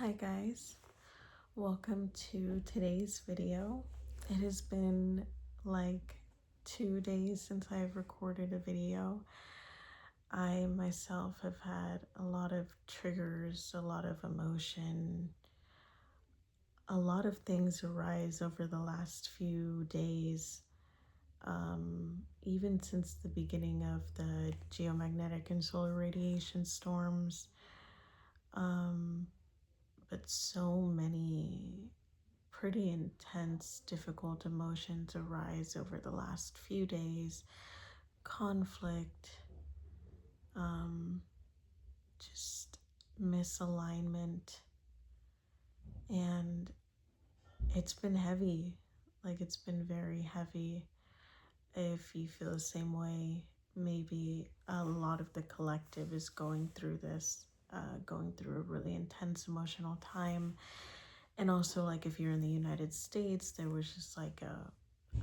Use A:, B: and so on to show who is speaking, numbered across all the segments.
A: Hi guys, welcome to today's video. It has been like 2 days since I've recorded a video. I myself have had a lot of triggers, a lot of emotion, a lot of things arise over the last few days, even since the beginning of the geomagnetic and solar radiation storms. But so many pretty intense, difficult emotions arise over the last few days. Conflict, just misalignment, and it's been heavy. Like, it's been very heavy. If you feel the same way, maybe a lot of the collective is going through this, going through a really intense emotional time. And also, like, if you're in the United States, there was just like a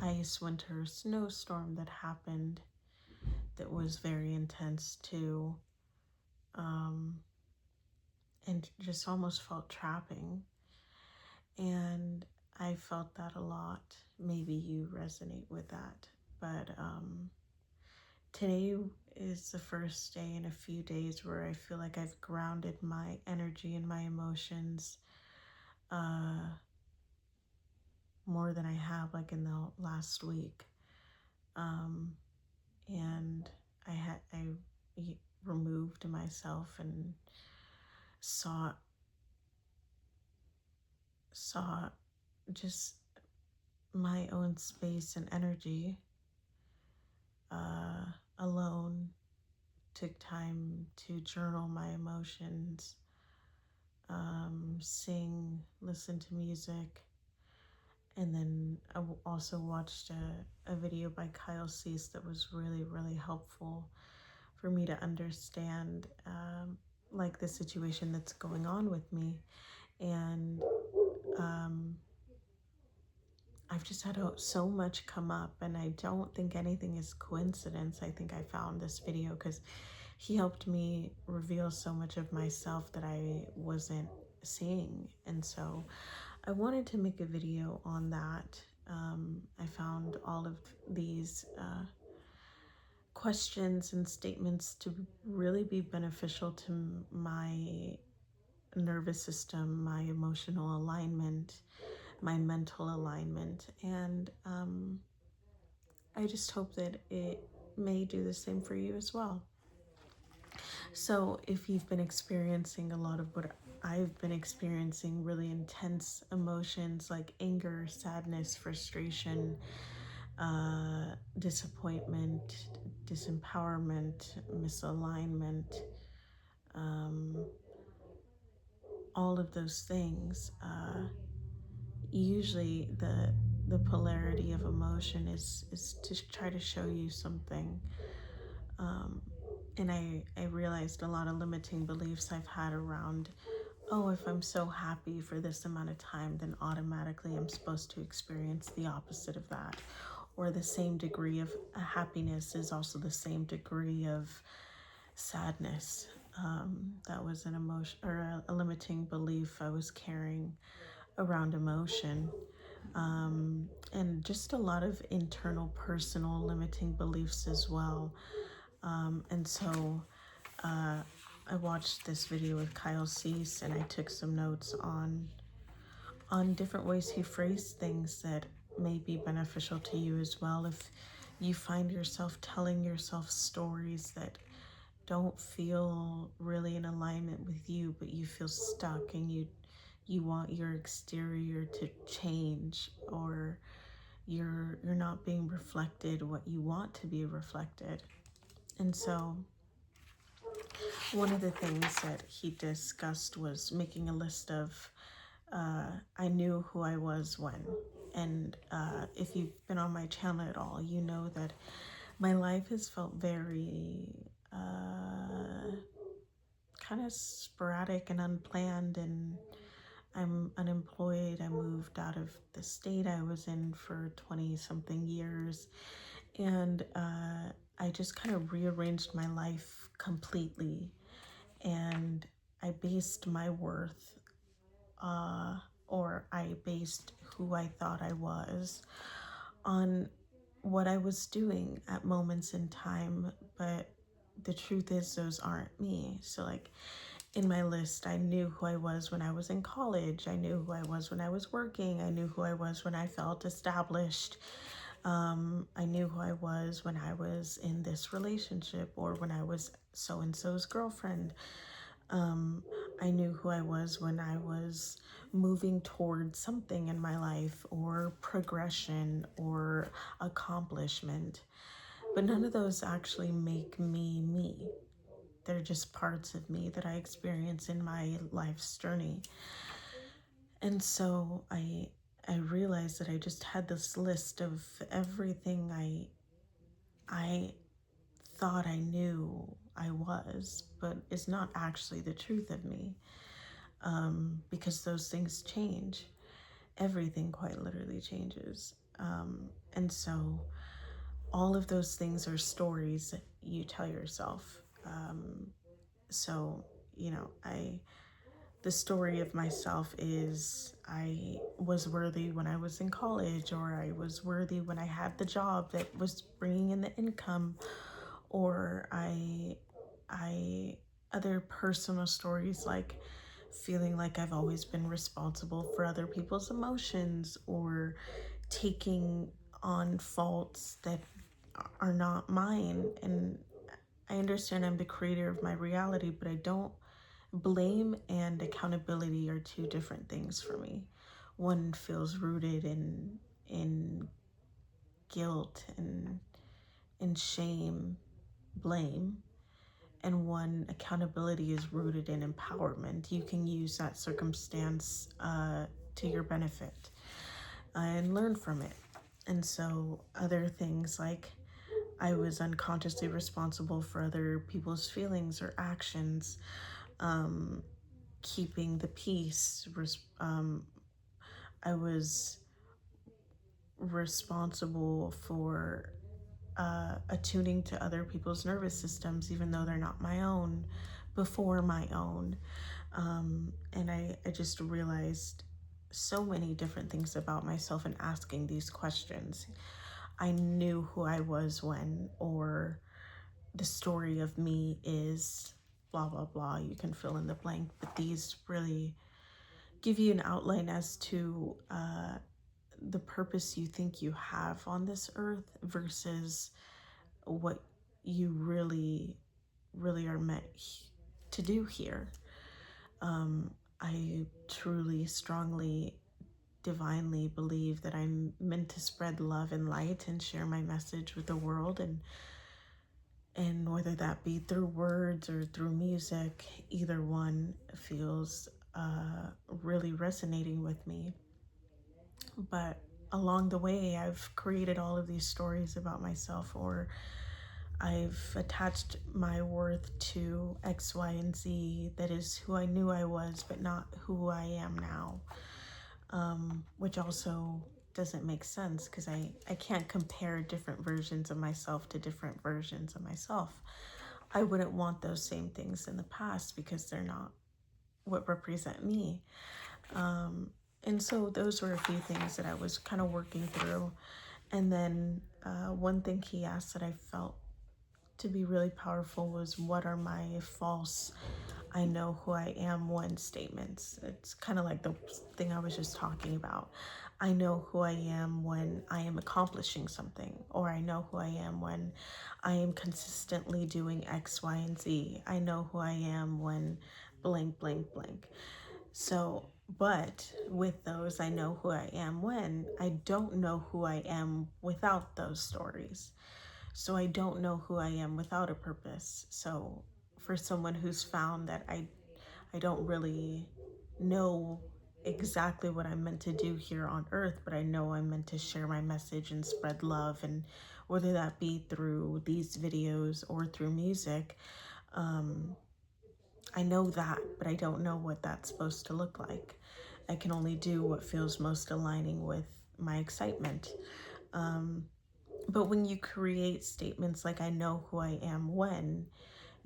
A: ice winter snowstorm that happened that was very intense too, and just almost felt trapping. And I felt that a lot. Maybe you resonate with that. But today is the first day in a few days where I feel like I've grounded my energy and my emotions more than I have like in the last week. And I removed myself and saw just my own space and energy alone. Took time to journal my emotions, sing, listen to music, and then I also watched a video by Kyle Cease that was really, really helpful for me to understand like the situation that's going on with me. And I've just had so much come up, and I don't think anything is coincidence. I think I found this video because he helped me reveal so much of myself that I wasn't seeing. And so I wanted to make a video on that. I found all of these questions and statements to really be beneficial to my nervous system, my emotional alignment, my mental alignment, and I just hope that it may do the same for you as well. So if you've been experiencing a lot of what I've been experiencing, really intense emotions like anger, sadness, frustration, disappointment, disempowerment, misalignment, all of those things, usually the polarity of emotion is to try to show you something. And I realized a lot of limiting beliefs I've had around, oh, if I'm so happy for this amount of time, then automatically I'm supposed to experience the opposite of that. Or the same degree of happiness is also the same degree of sadness. That was an emotion or a limiting belief I was carrying around emotion. And just a lot of internal personal limiting beliefs as well. And so I watched this video with Kyle Cease, and I took some notes on different ways he phrased things that may be beneficial to you as well. If you find yourself telling yourself stories that don't feel really in alignment with you, but you feel stuck and you want your exterior to change, or you're not being reflected what you want to be reflected. And so one of the things that he discussed was making a list of I knew who I was when. And if you've been on my channel at all, you know that my life has felt very kind of sporadic and unplanned, and I'm unemployed. I moved out of the state I was in for 20 something years, and I just kind of rearranged my life completely, and I based my worth or I based who I thought I was on what I was doing at moments in time, but the truth is those aren't me. So like in my list, I knew who I was when I was in college. I knew who I was when I was working. I knew who I was when I felt established. I knew who I was when I was in this relationship or when I was so and so's girlfriend. I knew who I was when I was moving towards something in my life or progression or accomplishment. But none of those actually make me me. They're just parts of me that I experience in my life's journey. And so I realized that I just had this list of everything I thought I knew I was, but is not actually the truth of me, because those things change. Everything quite literally changes. And so all of those things are stories that you tell yourself. So, you know, the story of myself is I was worthy when I was in college, or I was worthy when I had the job that was bringing in the income, or I other personal stories like feeling like I've always been responsible for other people's emotions, or taking on faults that are not mine. And I understand I'm the creator of my reality, but I don't. Blame and accountability are two different things for me. One feels rooted in guilt and in shame, blame, and one accountability is rooted in empowerment. You can use that circumstance to your benefit and learn from it. And so other things like I was unconsciously responsible for other people's feelings or actions, keeping the peace. I was responsible for attuning to other people's nervous systems, even though they're not my own, before my own. And I just realized so many different things about myself and asking these questions. I knew who I was when, or the story of me is blah, blah, blah. You can fill in the blank, but these really give you an outline as to the purpose you think you have on this earth versus what you really are meant to do here. I truly, strongly, divinely believe that I'm meant to spread love and light and share my message with the world, and whether that be through words or through music, either one feels really resonating with me. But along the way, I've created all of these stories about myself, or I've attached my worth to X, Y, and Z that is who I knew I was, but not who I am now, which also doesn't make sense because I can't compare different versions of myself to different versions of myself. I wouldn't want those same things in the past because they're not what represent me. And so those were a few things that I was kind of working through. And then one thing he asked that I felt to be really powerful was, what are my false I know who I am when statements? It's kind of like the thing I was just talking about. I know who I am when I am accomplishing something, or I know who I am when I am consistently doing X, Y, and Z. I know who I am when blank, blank, blank. So, but with those, I know who I am when, I don't know who I am without those stories. So I don't know who I am without a purpose. So for someone who's found that I don't really know exactly what I'm meant to do here on earth, but I know I'm meant to share my message and spread love, and whether that be through these videos or through music, I know that, but I don't know what that's supposed to look like. I can only do what feels most aligning with my excitement. But when you create statements like I know who I am when,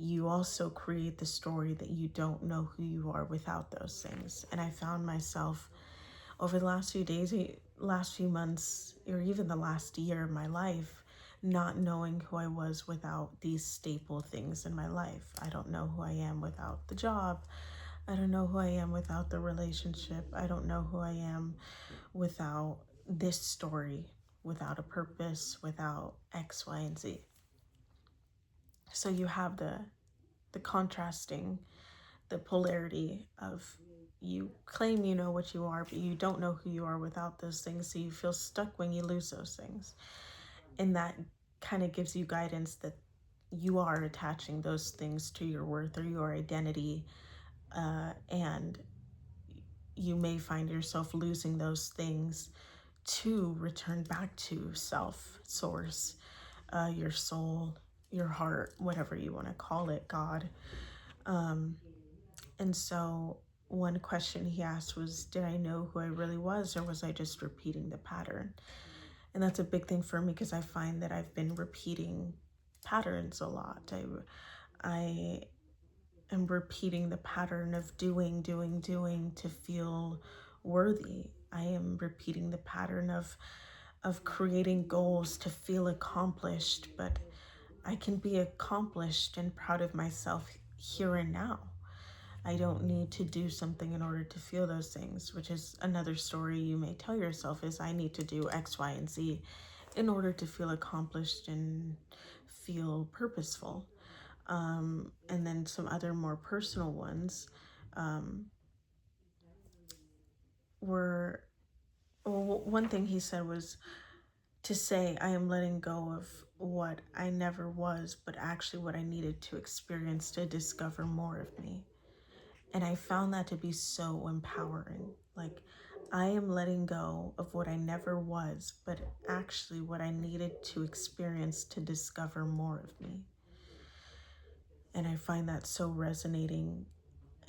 A: you also create the story that you don't know who you are without those things. And I found myself over the last few days, last few months, or even the last year of my life, not knowing who I was without these staple things in my life. I don't know who I am without the job. I don't know who I am without the relationship. I don't know who I am without this story, without a purpose, without X, Y, and Z. So you have the contrasting, the polarity of, you claim you know what you are, but you don't know who you are without those things. So you feel stuck when you lose those things. And that kind of gives you guidance that you are attaching those things to your worth or your identity. And you may find yourself losing those things to return back to self, source, your soul, your heart, whatever you want to call it, God. And so one question he asked was, did I know who I really was, or was I just repeating the pattern? And that's a big thing for me, because I find that I've been repeating patterns a lot. I am repeating the pattern of doing to feel worthy. I am repeating the pattern of creating goals to feel accomplished, but I can be accomplished and proud of myself here and now. I don't need to do something in order to feel those things, which is another story you may tell yourself, is I need to do X, Y, and Z in order to feel accomplished and feel purposeful. And then some other more personal ones were, well, one thing he said was to say, I am letting go of what I never was, but actually what I needed to experience to discover more of me. And I found that to be so empowering. Like, I am letting go of what I never was, but actually what I needed to experience to discover more of me. And I find that so resonating.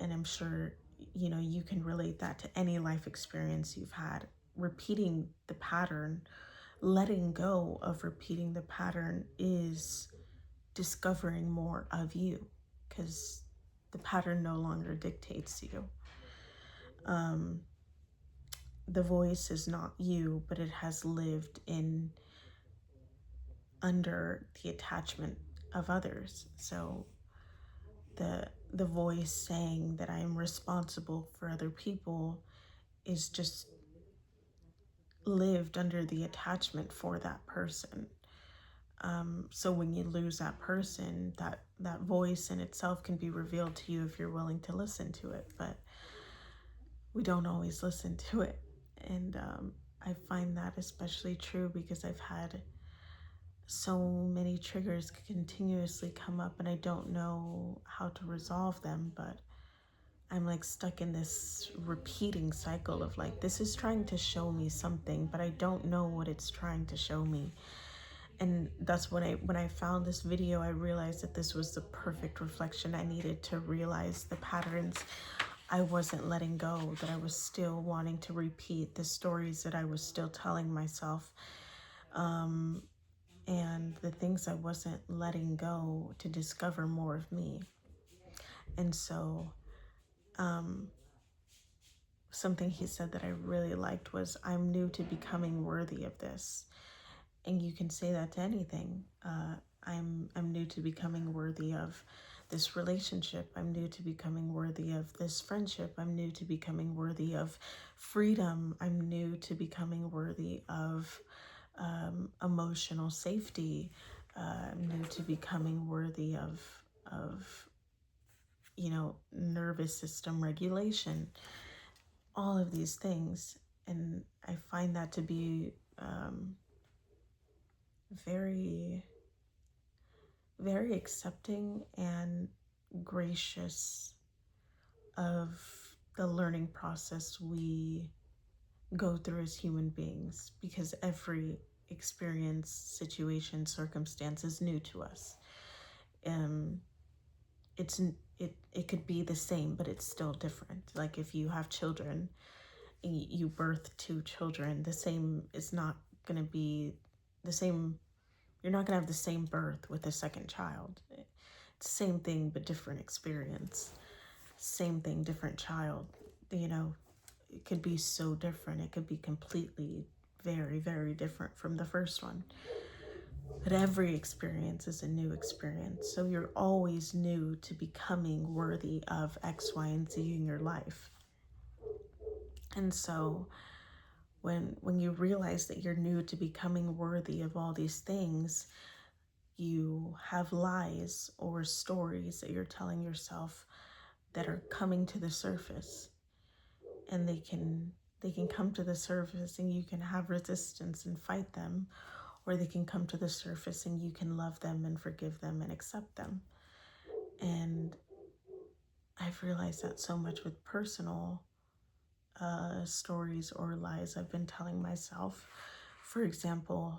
A: And I'm sure, you can relate that to any life experience you've had. Repeating the pattern, letting go of repeating the pattern is discovering more of you, because the pattern no longer dictates you. The voice is not you, but it has lived in under the attachment of others. So the voice saying that I am responsible for other people is just lived under the attachment for that person. So when you lose that person, that voice in itself can be revealed to you if you're willing to listen to it. But we don't always listen to it. And I find that especially true because I've had so many triggers continuously come up and I don't know how to resolve them, but I'm like stuck in this repeating cycle of like, this is trying to show me something, but I don't know what it's trying to show me. And that's when I found this video, I realized that this was the perfect reflection. I needed to realize the patterns I wasn't letting go, that I was still wanting to repeat, the stories that I was still telling myself, and the things I wasn't letting go to discover more of me. And so something he said that I really liked was, I'm new to becoming worthy of this. And you can say that to anything. I'm new to becoming worthy of this relationship. I'm new to becoming worthy of this friendship. I'm new to becoming worthy of freedom. I'm new to becoming worthy of emotional safety. I'm new to becoming worthy of nervous system regulation. All of these things, and I find that to be very, very accepting and gracious of the learning process we go through as human beings, because every experience, situation, circumstance is new to us. It could be the same, but it's still different. Like if you have children, you birth two children, the same is not going to be the same. You're not going to have the same birth with a second child. same thing, but different experience. Same thing, different child. You know, it could be so different. It could be completely very, very different from the first one. But every experience is a new experience. So you're always new to becoming worthy of X, Y, and Z in your life. And so when you realize that you're new to becoming worthy of all these things, you have lies or stories that you're telling yourself that are coming to the surface, and they can come to the surface and you can have resistance and fight them, or they can come to the surface and you can love them and forgive them and accept them. And I've realized that so much with personal stories or lies I've been telling myself. For example,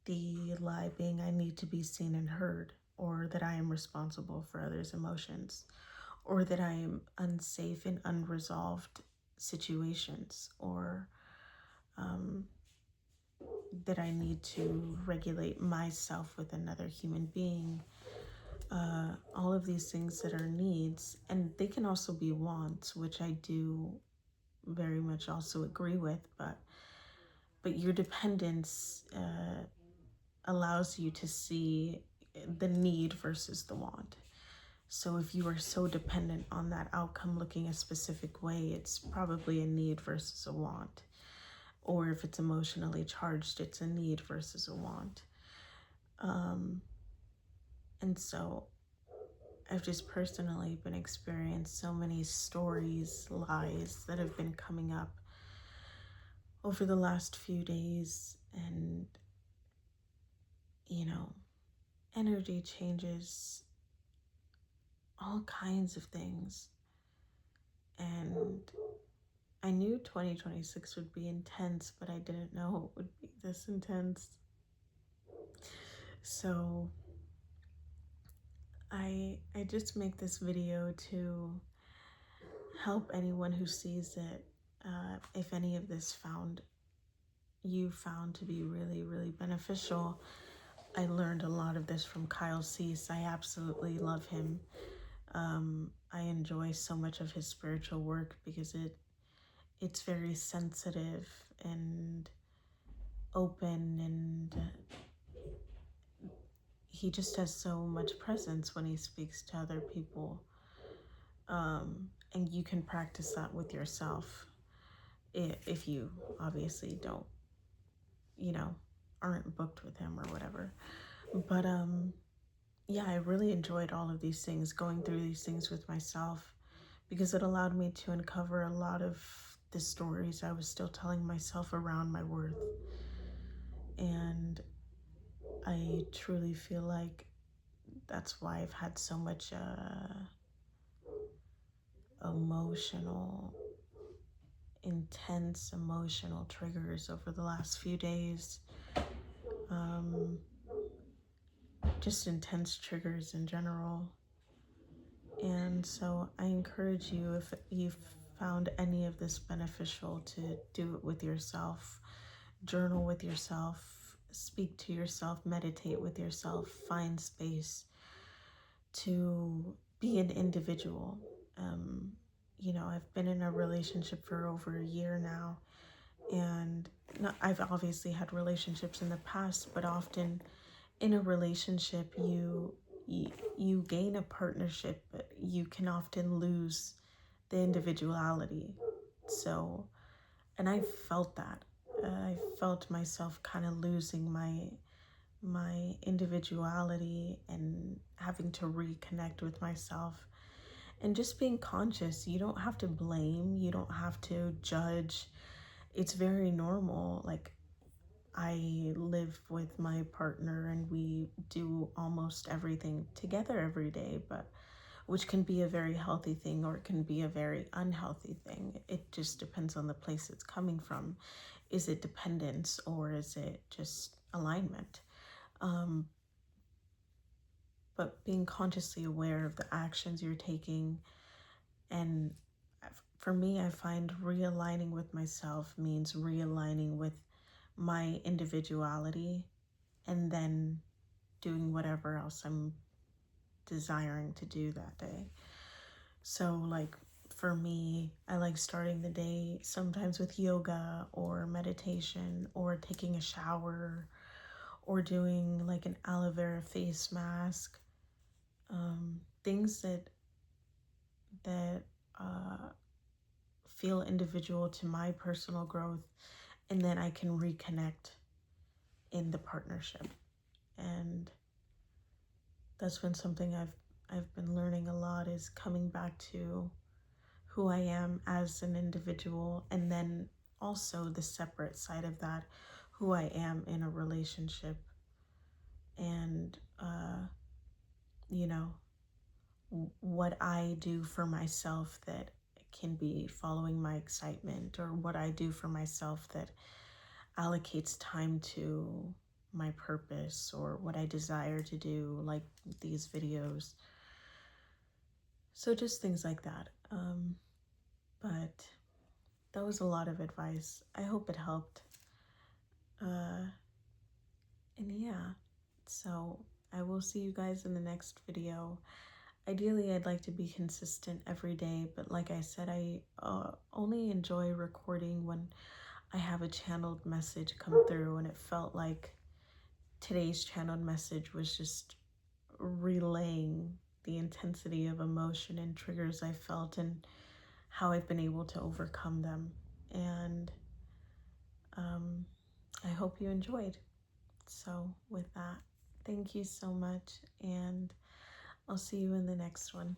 A: the lie being I need to be seen and heard, or that I am responsible for others' emotions, or that I am unsafe in unresolved situations, or that I need to regulate myself with another human being. All of these things that are needs, and they can also be wants, which I do very much also agree with, but your dependence allows you to see the need versus the want. So if you are so dependent on that outcome looking a specific way, it's probably a need versus a want. Or if it's emotionally charged, it's a need versus a want. And so I've just personally been experiencing so many stories, lies that have been coming up over the last few days, and, you know, energy changes, all kinds of things. And I knew 2026 would be intense, but I didn't know it would be this intense. So I just make this video to help anyone who sees it. If any of this found to be really, really beneficial. I learned a lot of this from Kyle Cease. I absolutely love him. I enjoy so much of his spiritual work because it's very sensitive and open, and he just has so much presence when he speaks to other people. And you can practice that with yourself if you obviously don't, aren't booked with him or whatever. But yeah, I really enjoyed all of these things, going through these things with myself, because it allowed me to uncover a lot of the stories I was still telling myself around my worth. And I truly feel like that's why I've had so much intense emotional triggers over the last few days. Just intense triggers in general. And so I encourage you, if you've found any of this beneficial, to do it with yourself, journal with yourself, speak to yourself, meditate with yourself, find space to be an individual. I've been in a relationship for over a year now, and I've obviously had relationships in the past, but often in a relationship you gain a partnership, but you can often lose the individuality. So, and I felt that. I felt myself kind of losing my individuality and having to reconnect with myself. And just being conscious, you don't have to blame, you don't have to judge. It's very normal. Like, I live with my partner and we do almost everything together every day, but which can be a very healthy thing or it can be a very unhealthy thing. It just depends on the place it's coming from. Is it dependence or is it just alignment? But being consciously aware of the actions you're taking. And for me, I find realigning with myself means realigning with my individuality, and then doing whatever else I'm desiring to do that day. So like for me, I like starting the day sometimes with yoga or meditation or taking a shower or doing like an aloe vera face mask. Things that uh, feel individual to my personal growth, and then I can reconnect in the partnership. And that's been something I've been learning a lot, is coming back to who I am as an individual, and then also the separate side of that, who I am in a relationship, and you know, what I do for myself that can be following my excitement, or what I do for myself that allocates time to my purpose or what I desire to do, like these videos. So just things like that. But that was a lot of advice. I hope it helped. And yeah, so I will see you guys in the next video. Ideally, I'd like to be consistent every day, but like I said, I only enjoy recording when I have a channeled message come through, and it felt like today's channeled message was just relaying the intensity of emotion and triggers I felt and how I've been able to overcome them. And I hope you enjoyed. So with that, thank you so much, and I'll see you in the next one.